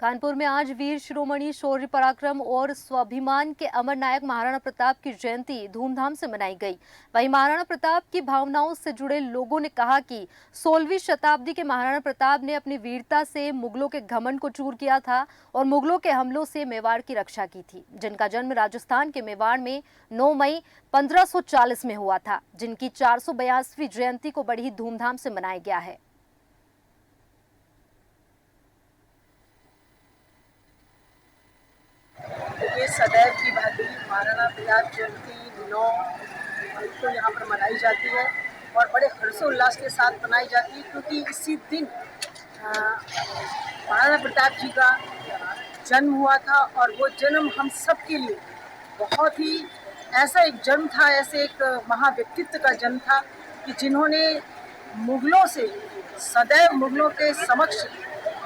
कानपुर में आज वीर शिरोमणि शौर्य पराक्रम और स्वाभिमान के अमर नायक महाराणा प्रताप की जयंती धूमधाम से मनाई गई। वहीं महाराणा प्रताप की भावनाओं से जुड़े लोगों ने कहा कि 16वीं शताब्दी के महाराणा प्रताप ने अपनी वीरता से मुगलों के घमंड को चूर किया था और मुगलों के हमलों से मेवाड़ की रक्षा की थी, जिनका जन्म राजस्थान के मेवाड़ में 9 मई 1540 में हुआ था, जिनकी 482वीं जयंती को बड़ी ही धूमधाम से मनाया गया है। ये सदैव की भांति महाराणा प्रताप जयंती 9 मई को यहाँ पर मनाई जाती है और बड़े हर्षोल्लास के साथ मनाई जाती है, क्योंकि इसी दिन महाराणा प्रताप जी का जन्म हुआ था और वो जन्म हम सब के लिए बहुत ही ऐसा एक जन्म था, ऐसे एक महाव्यक्तित्व का जन्म था कि जिन्होंने मुगलों से सदैव मुगलों के समक्ष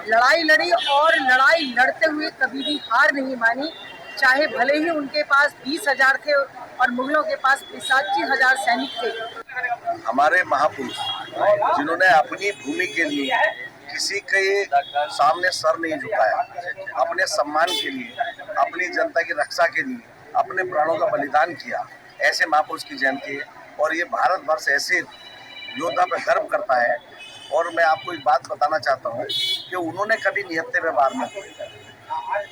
लड़ाई लड़ी और लड़ाई लड़ते हुए कभी भी हार नहीं मानी, चाहे भले ही उनके पास 20,000 थे और मुगलों के पास 85,000 सैनिक थे। हमारे महापुरुष जिन्होंने अपनी भूमि के लिए किसी के सामने सर नहीं झुकाया, अपने सम्मान के लिए, अपनी जनता की रक्षा के लिए अपने प्राणों का बलिदान किया, ऐसे महापुरुष की जयंती है। और ये भारतवर्ष ऐसे योद्धा पर गर्व करता है। और मैं आपको एक बात बताना चाहता हूँ कि उन्होंने कभी निहत्थे पे वार नहीं किया,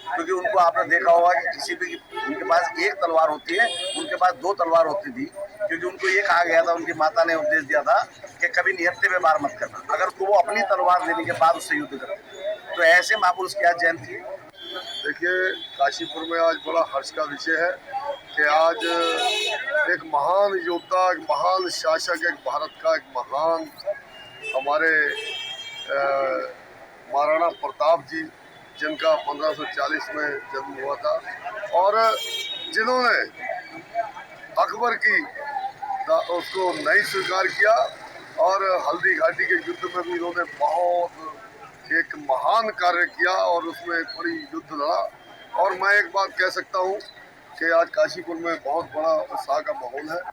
क्योंकि उनको आपने देखा होगा कि किसी भी उनके पास एक तलवार होती है, उनके पास 2 तलवार होती थी, क्योंकि उनको ये कहा गया था, उनकी माता ने उपदेश दिया था कि कभी निहत्थे पे वार मत करना, अगर तो वो अपनी तलवार लेने के बाद उससे युद्ध करते। तो ऐसे महापुरुष की आज जयंती है। देखिए, काशीपुर में आज बड़ा हर्ष का विषय है कि आज एक महान योद्धा, एक महान शासक, एक भारत का एक महान हमारे महाराणा प्रताप जी, जिनका 1540 में जन्म हुआ था और जिन्होंने अकबर की उसको नहीं स्वीकार किया और हल्दी घाटी के युद्ध में भी इन्होंने बहुत एक महान कार्य किया और उसमें एक बड़ी युद्ध लड़ा। और मैं एक बात कह सकता हूँ कि आज काशीपुर में बहुत बड़ा उत्साह का माहौल है।